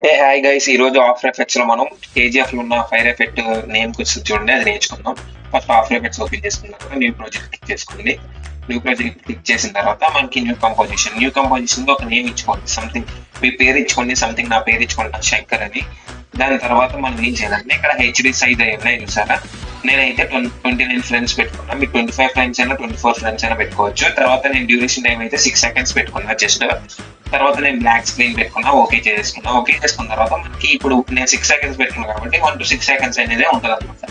Hi guys, ఈ రోజు after effects లో మనం కేజీఎఫ్ లో ఉన్న ఫైర్ ఎఫెక్ట్ నేమ్ వచ్చి చూడండి, అది నేర్చుకుందాం. ఫస్ట్ ఆఫ్టర్ ఎఫెక్ట్స్ ఓపెన్ చేసుకున్న తర్వాత న్యూ ప్రాజెక్ట్ క్లిక్ చేసుకోండి. న్యూ ప్రాజెక్ట్ క్లిక్ చేసిన తర్వాత మనకి న్యూ కంపోజిషన్ ఒక నేమ్ ఇచ్చుకోండి. సంథింగ్ మీ పేరు ఇచ్చుకోండి, సంథింగ్ నా పేరు ఇచ్చుకోండి, నా శంకర్ అని. దాని తర్వాత మనం ఏం చేయాలంటే ఇక్కడ హెచ్డి సైజ్ అయి ఉన్నాయి చూసారా. నేనైతే 29 ఫ్రెండ్స్ పెట్టుకున్నా, మీకు 25 ఫ్రెండ్స్ అయినా 24 ఫ్రెండ్స్ అయినా పెట్టుకోవచ్చు. తర్వాత నేను డ్యూరేషన్ టైం అయితే 6 సెకండ్స్ పెట్టుకున్నా జస్ట్. తర్వాత నేను బ్లాక్ స్క్రీన్ పెట్టుకున్నా, ఓకే చేసుకున్నా. ఓకే చేసుకున్న తర్వాత మనకి ఇప్పుడు నేను 6 సెకండ్స్ పెట్టుకున్నా కాబట్టి 1 to 6 సెకండ్స్ అనేది ఉంటుంది అనమాట.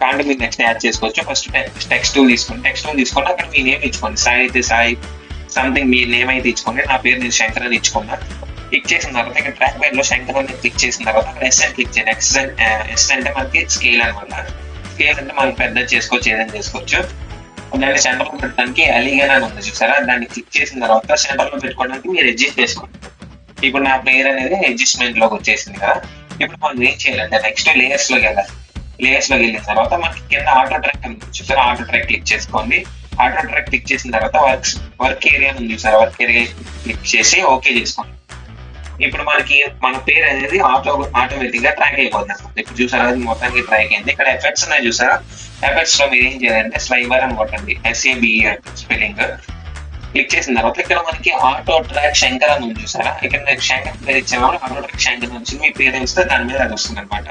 కాబట్టి మీరు నెక్స్ట్ యాడ్ చేసుకోవచ్చు. ఫస్ట్ టెక్స్ట్ టూల్ తీసుకోండి. టెక్స్ట్ టూల్ తీసుకొని అక్కడ మీ నేమ్ ఇచ్చుకోండి. సాయి అయితే సాయి, సంథింగ్ మీ నేమ్ అయితే ఇచ్చుకోండి. నా పేరు నేను శంకర్ అని ఇచ్చుకున్నా. క్లిక్ చేసిన తర్వాత ఇక్కడ ట్రాక్ ప్యాడ్ లో శంకర్ అని క్లిక్ చేసిన తర్వాత అక్కడ ఎస్ అని క్లిక్ చేయండి. ఎస్ అంటే మనకి స్కేల్ అనమాట. స్కేల్ అంటే మనం పెద్ద చేసుకోవచ్చు, ఏదైనా చేసుకోవచ్చు. దాన్ని సెంటర్ లో పెట్టడానికి అలీగన్ అని ఉంది చూసారా, దాన్ని క్లిక్ చేసిన తర్వాత సెంటర్ లో పెట్టుకోవడానికి మీరు అడ్జస్ట్ చేసుకోండి. ఇప్పుడు నా పేరు అనేది అడ్జస్ట్మెంట్ లోకి వచ్చేసింది కదా. ఇప్పుడు మనం ఏం చేయాలంటే నెక్స్ట్ లేయర్స్ లోకి వెళ్ళాలి. లేయర్స్ లోకి వెళ్ళిన తర్వాత మనకి కింద ఆటో ట్రాక్ అని చూసారా, ఆటో ట్రాక్ క్లిక్ చేసుకోండి. ఆటో ట్రాక్ క్లిక్ చేసిన తర్వాత వర్క్ ఏరియా ఉంది చూసారా, వర్క్ ఏరియా క్లిక్ చేసి ఓకే చేసుకోండి. ఇప్పుడు మనకి మన పేరు అనేది ఆటోమేటిక్ గా ట్రాక్ అయిపోతుంది. ఇప్పుడు చూసారా, అది మొత్తానికి ట్రాక్ అయింది. ఇక్కడ ఎఫెక్ట్స్ ఉన్నాయి చూసారా, ఎఫెక్ట్స్ లో మీరు ఏం చేయాలంటే స్లైవర్ అని కొట్టండి, SABE స్పెల్లింగ్. క్లిక్ చేసిన తర్వాత ఇక్కడ మనకి ఆటో ట్రాక్ శంకర్ అని ఉంది చూసారా, ఇక్కడ నేను శంకర్ పేరు ఇచ్చేవాళ్ళు ఆటో ట్రాక్ శంకర్ నుంచి మీ పేరు ఇస్తే దాని మీద అది వస్తుంది అనమాట.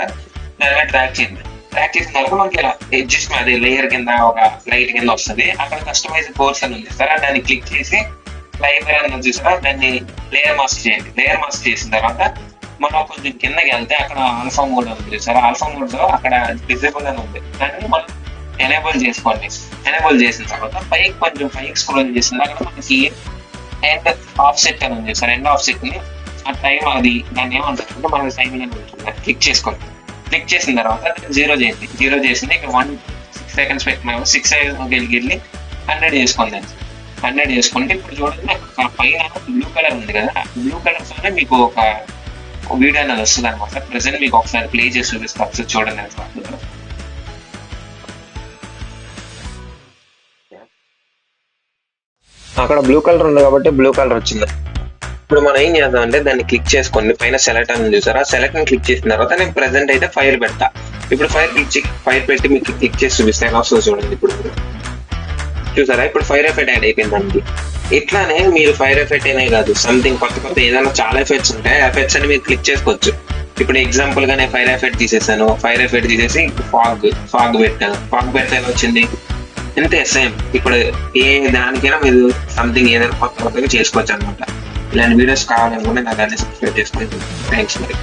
దాని మీద ట్రాక్ చేయండి. ట్రాక్ చేసిన తర్వాత మనకి ఇలా అడ్జస్ట్ అది లేయర్ కింద ఒక లైట్ కింద వస్తుంది. అక్కడ కస్టమైజ్ కోర్స్ అని ఉంది సార్, దాన్ని క్లిక్ చేసి లైబ్రరీ అని చూసారా, దాన్ని లేయర్ మాస్క్ చేయండి. లేయర్ మాస్క్ చేసిన తర్వాత మనం కొంచెం కిందకి వెళ్తే అక్కడ ఆల్ఫా మోడ్ ఉంది సార్. ఆల్ఫా మోడ్ లో అక్కడ డిజేబుల్ అని ఉంది, దాన్ని మనం ఎనేబుల్ చేసుకోండి. ఎనేబుల్ చేసిన తర్వాత కొంచెం పైకి స్క్రోల్ చేసిన అక్కడ మనకి ఎండ్ ఆఫ్ సెట్ అని ఉంది సార్. ఎండ్ ఆఫ్ సెట్ ని ఆ టైం అది దాన్ని ఏమంటారంటే మనకి టైం అని ఉంటుంది, క్లిక్ చేసుకోండి. క్లిక్ చేసిన తర్వాత జీరో చేయండి. జీరో చేసింది ఇక్కడ 6 సెకండ్స్ పెట్టిన 6 సెకండ్స్ వెళ్ళి 100 చేసుకోండి. 100 చేసుకుంటే ఇప్పుడు చూడండి పైన బ్లూ కలర్ ఉంది కదా, బ్లూ కలర్ తోనే మీకు ఒక వీడియో అనేది వస్తుంది అనమాట. ప్రెసెంట్ మీకు ఒకసారి ప్లే చేసి చూపిస్తా, ఒకసారి చూడండి. అక్కడ బ్లూ కలర్ ఉంది కాబట్టి బ్లూ కలర్ వచ్చింది. ఇప్పుడు మనం ఏం చేద్దాం అంటే దాన్ని క్లిక్ చేసుకోండి. పైన సెలెక్ట్ అని చూసారా, సెలెక్ట్ ని క్లిక్ చేసిన తర్వాత నేను ప్రెసెంట్ అయితే ఫైల్ పెడతా. ఇప్పుడు ఫైల్ పెట్టి మీకు క్లిక్ చేసి చూపిస్తే ఎలా వస్తుందో చూడండి. ఇప్పుడు చూసారా, ఇప్పుడు ఫైర్ ఎఫెక్ట్ యాడ్ అయిపోయింది మనకి. ఇట్లానే మీరు ఫైర్ ఎఫెక్ట్ అనే కాదు, సంథింగ్ కొత్త ఏదైనా చాలా ఎఫెక్ట్స్ ఉంటాయి. ఎఫెక్ట్స్ అని మీరు క్లిక్ చేసుకోవచ్చు. ఇప్పుడు ఎగ్జాంపుల్ గా నేను ఫైర్ ఎఫెక్ట్ తీసేసాను. ఫైర్ ఎఫెక్ట్ తీసేసి ఫాగ్ పెట్టాను. ఫాగ్ పెడితే వచ్చింది అంతే, సేమ్. ఇప్పుడు ఏ దానికైనా మీరు సంథింగ్ ఏదైనా కొత్తగా చేసుకోవచ్చు అనమాట. ఇలాంటి వీడియోస్ కావాలనుకుంటే నాకు అన్ని సబ్స్క్రైబ్ చేసుకోండి. థ్యాంక్స్ మరి.